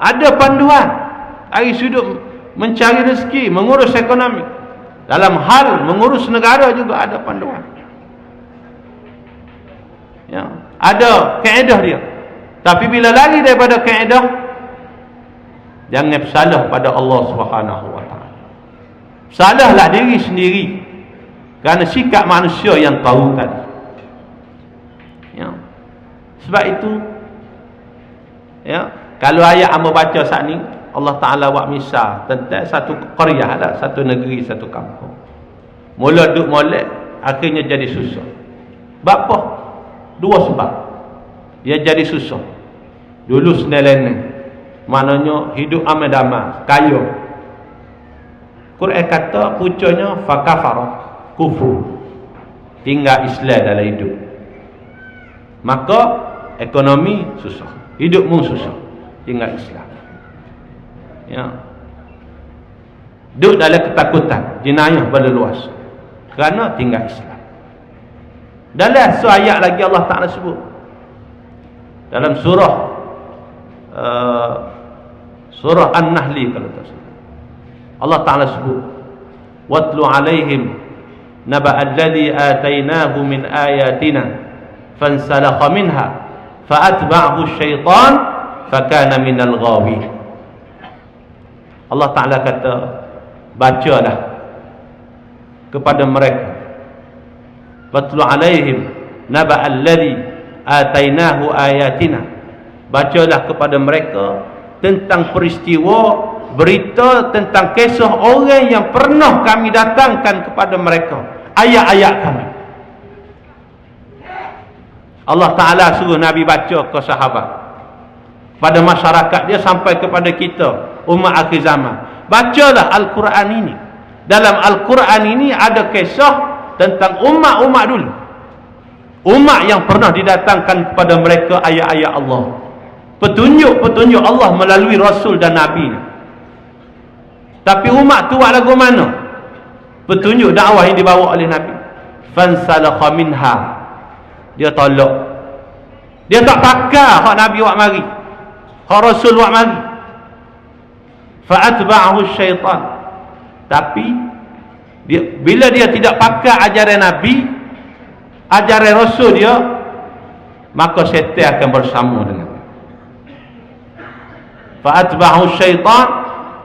Ada panduan dari sudut mencari rezeki, mengurus ekonomi. Dalam hal mengurus negara juga ada panduan. Ya, ada kaedah dia. Tapi bila lari daripada kaedah, jangan bersalah pada Allah Subhanahu wa taala. Salahlah diri sendiri kerana sikap manusia yang tahu tadi. Ya. Sebab itu ya, kalau ayat hamba baca saat ni, Allah Ta'ala buat misal tentang satu qaryah lah, satu negeri, satu kampung. Mula duk molek, akhirnya jadi susah. Sebab apa? Dua sebab. Dia jadi susah. Dulu senelene, maknanya hidup aman damai, kaya. Quran kata pucuknya fakafara, kufur, tinggal Islam dalam hidup. Maka ekonomi susah, hidupmu susah, tinggal Islam. Ya. Duduk dalam ketakutan, jenayah berleluas kerana tinggal Islam. Dalam ayat lagi Allah Ta'ala sebut dalam surah surah An-Nahli, kalau tak salah, Allah Ta'ala sebut watlu alaihim naba'al ladzi atainahu min ayatina fansalakha minha fa'atba'ahu syaitan fakana minal ghawin. Allah Ta'ala kata, bacalah kepada mereka, watlu alaihim naba'al ladzi atainahu ayatina, bacalah kepada mereka tentang peristiwa, berita tentang kisah orang yang pernah kami datangkan kepada mereka ayat-ayat kami. Allah Ta'ala suruh Nabi baca ke sahabat, pada masyarakat dia sampai kepada kita umat akhir zaman. Bacalah Al-Quran ini. Dalam Al-Quran ini ada kisah tentang umat-umat dulu, umat yang pernah didatangkan kepada mereka ayat-ayat Allah, petunjuk-petunjuk Allah melalui Rasul dan Nabi. Tapi umat tu buat lagu mana? Petunjuk dakwah yang dibawa oleh Nabi. Fansalakha minha, dia tolak, dia tak pakai hak Nabi buat mari, hak Rasul buat mari. Fa'atba'ahu syaitan, tapi bila dia tidak pakai ajaran Nabi, ajaran Rasul dia, maka syaitan akan bersama dengan dia. Fa'atba'ahu syaitan,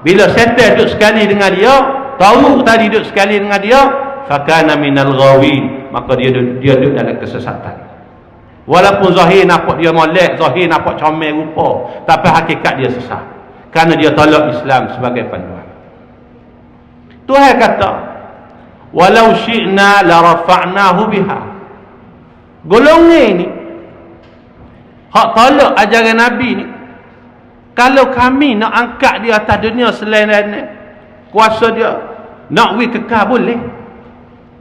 bila syaitan duduk sekali dengan dia, tahu tadi duduk sekali dengan dia, fakana minal ghawin, maka dia duduk dalam kesesatan. Walaupun zahir nampak dia molek, zahir nampak comel rupa, tapi hakikat dia sesat kerana dia tolak Islam sebagai panduan. Tuhan kata, walau syi'na la rafa'nahu biha. Golongan ni hak tolak ajaran Nabi ni, kalau kami nak angkat dia atas dunia selain ni, kuasa dia nak wi kekal boleh.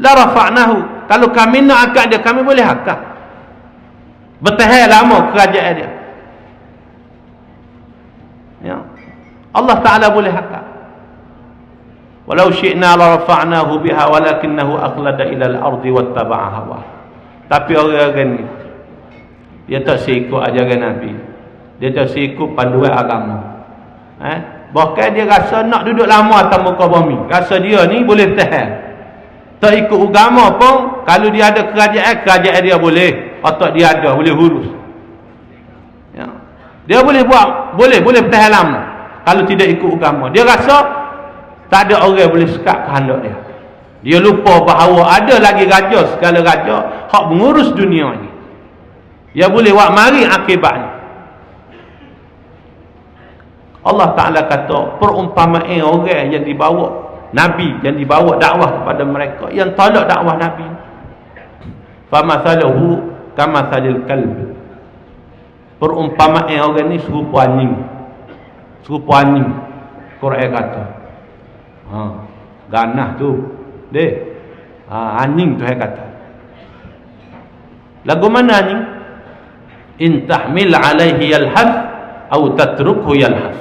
La rafa'nahu, kalau kami nak angkat dia, kami boleh angkat. Bertahan lama kerajaan dia. Ya. Allah Ta'ala boleh angkat. Walau syi'na la rafa'nahu biha walakinnahu aqlada ila al-ardi wattaba'a hawa. Tapi orang-orang ni dia tak sikut ajaran Nabi. Dia tak sikut panduan agama. Bahkan dia rasa nak duduk lama atas muka bumi. Rasa dia ni boleh tahan. Tak ikut agama pun, kalau dia ada kerajaan dia boleh. Otak dia ada, boleh urus. Ya. Dia boleh buat, boleh bertahan lama. Kalau tidak ikut agama. Dia rasa tak ada orang boleh sekat kehendak dia. Dia lupa bahawa ada lagi raja, segala raja hak mengurus dunia ni. Dia boleh buat mari akibatnya. Allah Ta'ala kata perumpamaan orang yang dibawa Nabi, yang dibawa dakwah kepada mereka, yang tolak dakwah Nabi. Famathaluhu kamathalil kalb. Perumpamaan orang ni serupa anjing. Serupa anjing. Quran kata. Ganah tu. Anjing tu kata. Lagu mana anjing? In tahmil alaihi yalhas atau tatrukhu yalhas.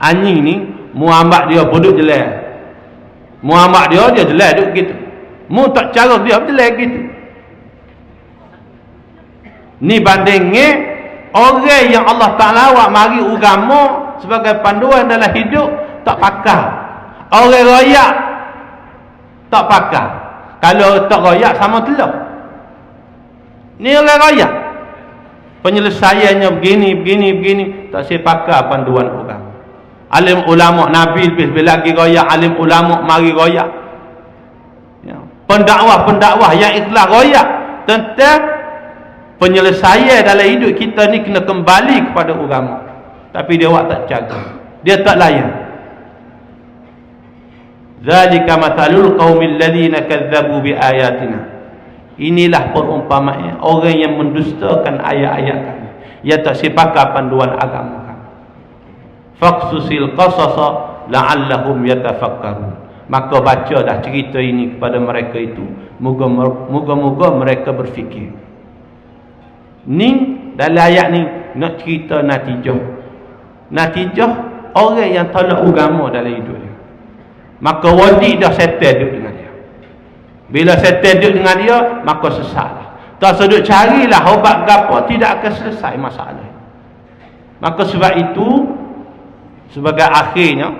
Anjing ni muamak dia duduk jelek. Muamak dia jelek duduk gitu. Mu tak cara dia jelek gitu. Ni bandingnya orang yang Allah Ta'ala awak mari agama sebagai panduan dalam hidup tak pakar. Orang royak tak pakar. Kalau tak royak sama telur. Ni orang royak. Penyelesaiannya begini. Tak saya pakar panduan agama. Alim ulama Nabi lebih lagi royak. Alim ulama mari royak. Ya. Pendakwah yang ikhlas royak. Tentang penyelesaian dalam hidup kita ni kena kembali kepada agama. Tapi dia awak tak jaga. Dia tak layan. Zalika mathalul qaumil ladzina kadzdzabu biayatina. Inilah perumpamaan orang yang mendustakan ayat-ayat kami. Ia tak sepakar panduan agama kami. Faqsusil qasasa la'allahum yatafakkarun. Maka bacalah cerita ini kepada mereka itu. Moga-moga mereka berfikir. Ni dalam ayat ni nak cerita natijah. Natijah orang yang tolak agama dalam hidup dia. Maka wajib dah settle duduk dengan dia. Bila settle duduk dengan dia, maka sesatlah. Tak sedut carilah ubat gapo, tidak akan selesai masalah. Maka sebab itu, sebagai akhirnya,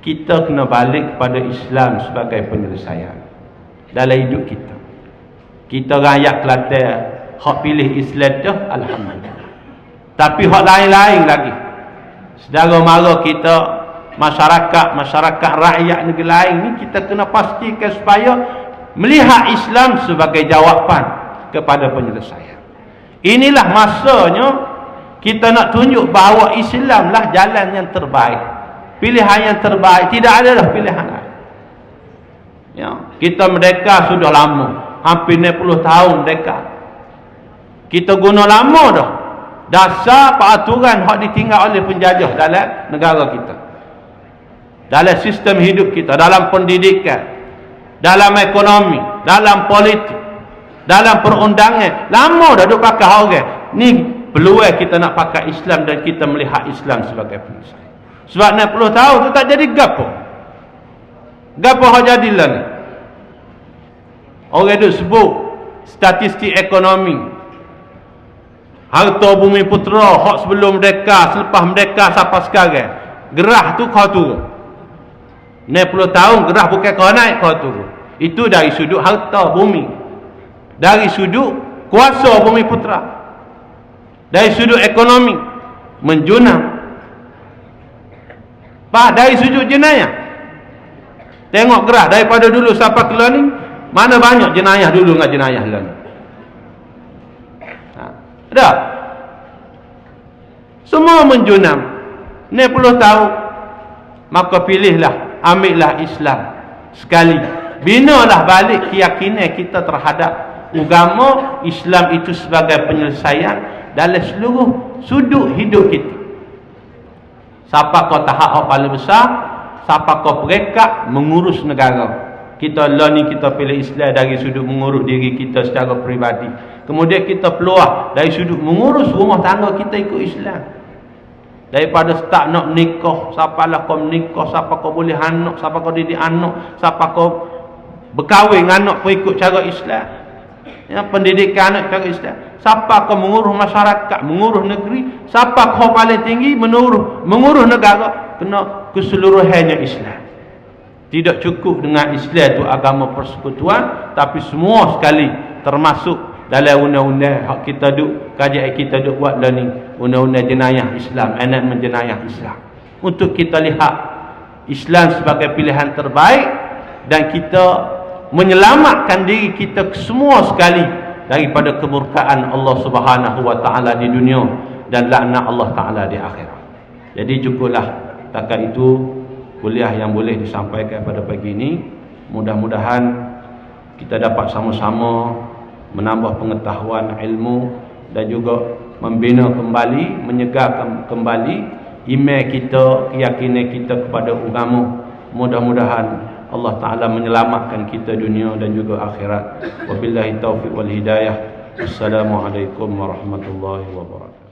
kita kena balik kepada Islam sebagai penyelesaian dalam hidup kita. Kita rakyat Kelantan, hak pilih Islam tu, alhamdulillah. Tapi hak lain-lain lagi. Saudara mara kita, masyarakat rakyat negeri lain ni, kita kena pastikan supaya melihat Islam sebagai jawapan kepada penyelesaian. Inilah masanya kita nak tunjuk bahawa Islam lah jalan yang terbaik, pilihan yang terbaik. Tidak ada dah pilihan lain. Ya, kita merdeka sudah lama, hampir 60 tahun merdeka. Kita guna lama dah dasar peraturan hak ditinggal oleh penjajah dalam negara kita, dalam sistem hidup kita, dalam pendidikan, dalam ekonomi, dalam politik, dalam perundangan. Lama dah duk pakai orang. Ni peluang kita nak pakai Islam dan kita melihat Islam sebagai penyelesaian. Sebab 60 tahun tu tak jadi gapo. Gapo hak jadilah ni. Orang duk sebut statistik ekonomi. Harta bumi putera hak sebelum merdeka, selepas merdeka sampai sekarang. Gerah tu kau turun. 60 tahun gerah bukan kau naik, kau turun. Itu dari sudut harta bumi, dari sudut kuasa bumi putera, dari sudut ekonomi menjunam. Dari sudut jenayah, tengok gerah daripada dulu sampai ke ni, mana banyak jenayah dulu dengan jenayah lain. Dah semua menjunam 60 tahun. Maka pilihlah, ambillah Islam sekali. Binalah balik keyakinan kita terhadap agama Islam itu sebagai penyelesaian dalam seluruh sudut hidup kita. Siapa kau tahap paling besar, siapa kau perekat mengurus negara. Kita lah ni kita pilih Islam dari sudut mengurus diri kita secara peribadi. Kemudian kita peluang dari sudut mengurus rumah tangga kita ikut Islam. Daripada start nak nikah, siapa lah kau menikah, siapa kau boleh anak, siapa kau didik anak, siapa kau berkahwin dengan anak pun ikut cara Islam. Ya, pendidikan cara Islam. Siapa kau menguruh masyarakat, menguruh negeri, siapa kau paling tinggi menguruh negara, kena keseluruhannya Islam. Tidak cukup dengan Islam itu agama persekutuan, tapi semua sekali termasuk dalam undang-undang hak kita duk kajian kita duk buat dah ni, undang-undang jenayah Islam, enakmen jenayah Islam. Untuk kita lihat Islam sebagai pilihan terbaik dan kita menyelamatkan diri kita semua sekali daripada kemurkaan Allah Subhanahu wa taala di dunia dan laknat Allah taala di akhirat. Jadi cukuplah takat itu kuliah yang boleh disampaikan pada pagi ini. Mudah-mudahan kita dapat sama-sama menambah pengetahuan ilmu dan juga membina kembali, menyegarkan kembali iman kita, keyakinan kita kepada agama. Mudah-mudahan Allah Ta'ala menyelamatkan kita dunia dan juga akhirat. Wabillahi taufiq wal hidayah. Assalamualaikum warahmatullahi wabarakatuh.